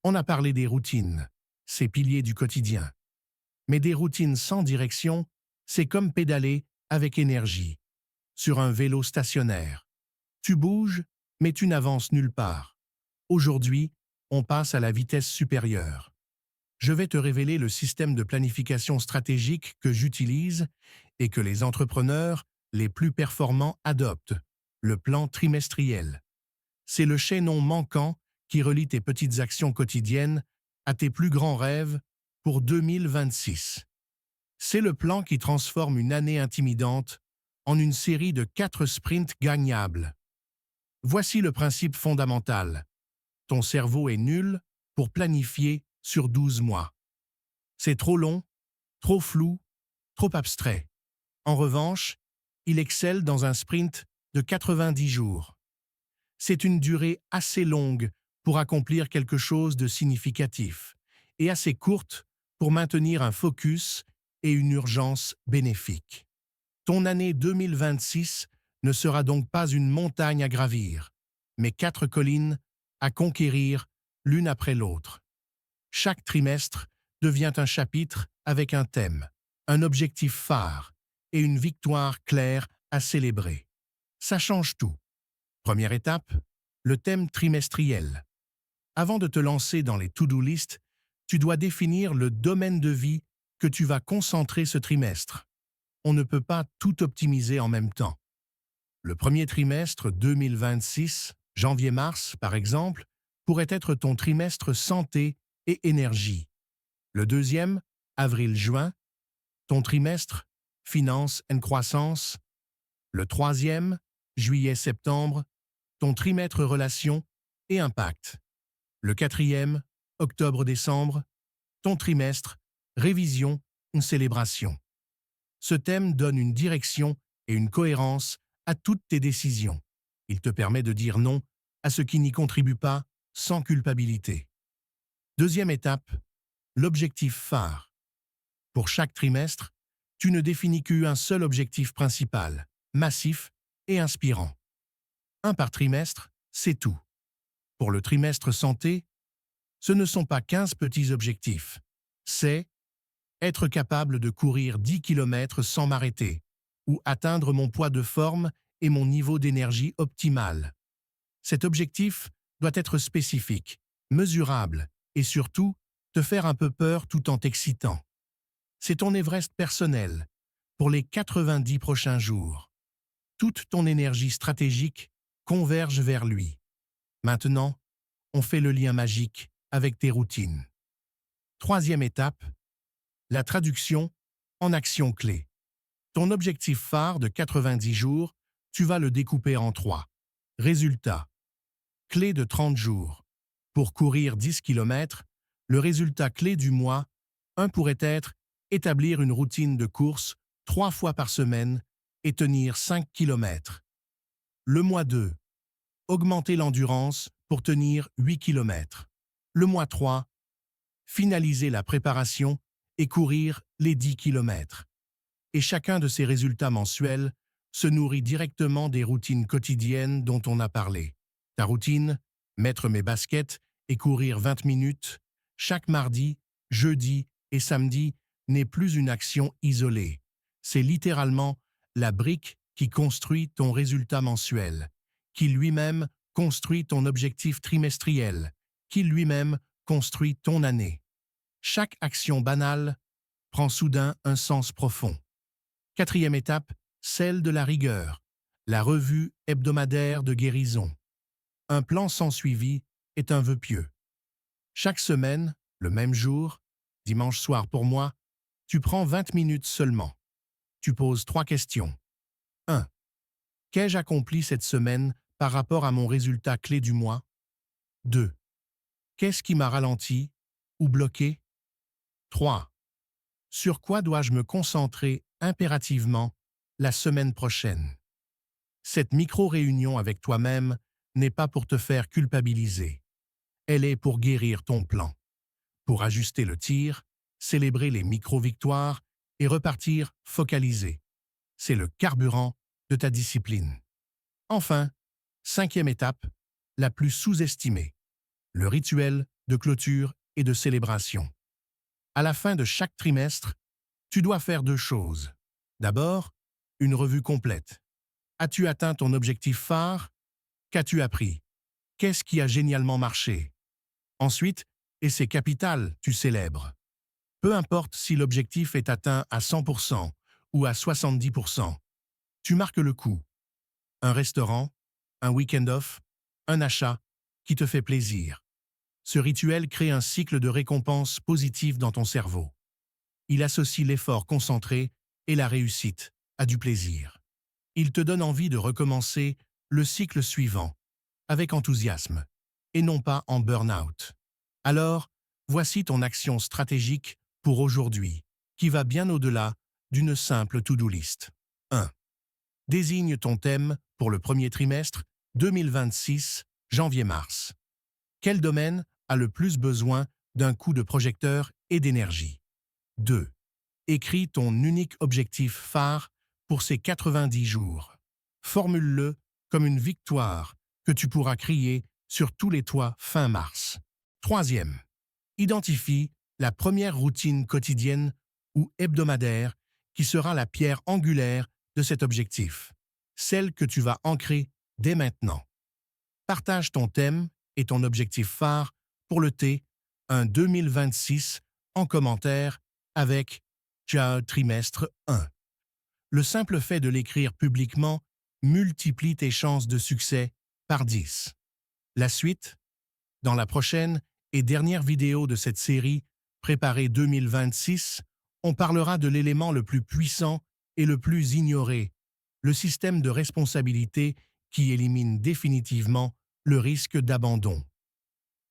On a parlé des routines, ces piliers du quotidien. Mais des routines sans direction, c'est comme pédaler avec énergie, sur un vélo stationnaire. Tu bouges, mais tu n'avances nulle part. Aujourd'hui, on passe à la vitesse supérieure. Je vais te révéler le système de planification stratégique que j'utilise et que les entrepreneurs les plus performants adoptent, le plan trimestriel. C'est le chaînon manquant qui relie tes petites actions quotidiennes à tes plus grands rêves pour 2026. C'est le plan qui transforme une année intimidante en une série de 4 sprints gagnables. Voici le principe fondamental. Ton cerveau est nul pour planifier sur 12 mois. C'est trop long, trop flou, trop abstrait. En revanche, il excelle dans un sprint de 90 jours. C'est une durée assez longue pour accomplir quelque chose de significatif et assez courte pour maintenir un focus et une urgence bénéfique. Ton année 2026 ne sera donc pas une montagne à gravir, mais 4 collines à conquérir l'une après l'autre. Chaque trimestre devient un chapitre avec un thème, un objectif phare et une victoire claire à célébrer. Ça change tout. Première étape, le thème trimestriel. Avant de te lancer dans les to-do list, tu dois définir le domaine de vie que tu vas concentrer ce trimestre. On ne peut pas tout optimiser en même temps. Le premier trimestre 2026, janvier-mars par exemple, pourrait être ton trimestre santé et énergie. Le deuxième, avril-juin, ton trimestre finance et croissance. Le troisième, juillet-septembre, ton trimestre relations et impact. Le quatrième, octobre-décembre, ton trimestre révision ou célébration. Ce thème donne une direction et une cohérence à toutes tes décisions. Il te permet de dire non à ce qui n'y contribue pas sans culpabilité. Deuxième étape, l'objectif phare. Pour chaque trimestre, tu ne définis qu'un seul objectif principal, massif et inspirant. Un par trimestre, c'est tout. Pour le trimestre santé, ce ne sont pas 15 petits objectifs. C'est être capable de courir 10 km sans m'arrêter, ou atteindre mon poids de forme et mon niveau d'énergie optimal. Cet objectif doit être spécifique, mesurable et surtout te faire un peu peur tout en t'excitant. C'est ton Everest personnel pour les 90 prochains jours. Toute ton énergie stratégique converge vers lui. Maintenant, on fait le lien magique avec tes routines. Troisième étape, la traduction en action clé. Ton objectif phare de 90 jours, tu vas le découper en 3. Résultat. Clé de 30 jours. Pour courir 10 km, le résultat clé du mois 1 pourrait être établir une routine de course 3 fois par semaine et tenir 5 km. Le mois 2. Augmenter l'endurance pour tenir 8 km. Le mois 3. Finaliser la préparation et courir les 10 km. Et chacun de ces résultats mensuels se nourrit directement des routines quotidiennes dont on a parlé. Ta routine, mettre mes baskets et courir 20 minutes, chaque mardi, jeudi et samedi n'est plus une action isolée. C'est littéralement la brique qui construit ton résultat mensuel, qui lui-même construit ton objectif trimestriel, qui lui-même construit ton année. Chaque action banale prend soudain un sens profond. Quatrième étape, celle de la rigueur, la revue hebdomadaire de guérison. Un plan sans suivi est un vœu pieux. Chaque semaine, le même jour, dimanche soir pour moi, tu prends 20 minutes seulement. Tu poses 3 questions. 1. Qu'ai-je accompli cette semaine par rapport à mon résultat clé du mois? 2. Qu'est-ce qui m'a ralenti ou bloqué? 3. Sur quoi dois-je me concentrer impérativement la semaine prochaine? Cette micro-réunion avec toi-même n'est pas pour te faire culpabiliser. Elle est pour guérir ton plan, pour ajuster le tir, célébrer les micro-victoires et repartir focalisé. C'est le carburant de ta discipline. Enfin, cinquième étape, la plus sous-estimée, le rituel de clôture et de célébration. À la fin de chaque trimestre, tu dois faire deux choses. D'abord, une revue complète. As-tu atteint ton objectif phare? Qu'as-tu appris? Qu'est-ce qui a génialement marché? Ensuite, et c'est capital, tu célèbres. Peu importe si l'objectif est atteint à 100% ou à 70%, tu marques le coup. Un restaurant, un week-end off, un achat qui te fait plaisir. Ce rituel crée un cycle de récompenses positives dans ton cerveau. Il associe l'effort concentré et la réussite à du plaisir. Il te donne envie de recommencer le cycle suivant, avec enthousiasme, et non pas en burn-out. Alors, voici ton action stratégique pour aujourd'hui, qui va bien au-delà d'une simple to-do list. 1. Désigne ton thème pour le premier trimestre 2026, janvier-mars. Quel domaine a le plus besoin d'un coup de projecteur et d'énergie? 2. Écris ton unique objectif phare pour ces 90 jours. Formule-le comme une victoire que tu pourras crier sur tous les toits fin mars. 3. Identifie la première routine quotidienne ou hebdomadaire qui sera la pierre angulaire de cet objectif, celle que tu vas ancrer dès maintenant. Partage ton thème et ton objectif phare pour le T1 2026 en commentaire avec trimestre 1. Le simple fait de l'écrire publiquement multiplie tes chances de succès par 10. La suite, dans la prochaine et dernière vidéo de cette série Préparée 2026, on parlera de l'élément le plus puissant et le plus ignoré, le système de responsabilité qui élimine définitivement le risque d'abandon.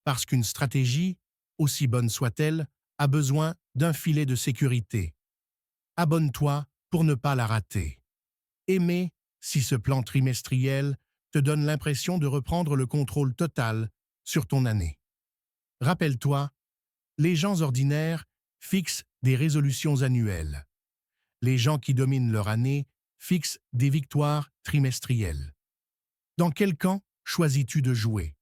Parce qu'une stratégie, aussi bonne soit-elle, a besoin d'un filet de sécurité. Abonne-toi pour ne pas la rater. Aimez si ce plan trimestriel te donne l'impression de reprendre le contrôle total sur ton année. Rappelle-toi, les gens ordinaires fixent des résolutions annuelles. Les gens qui dominent leur année fixent des victoires trimestrielles. Dans quel camp choisis-tu de jouer?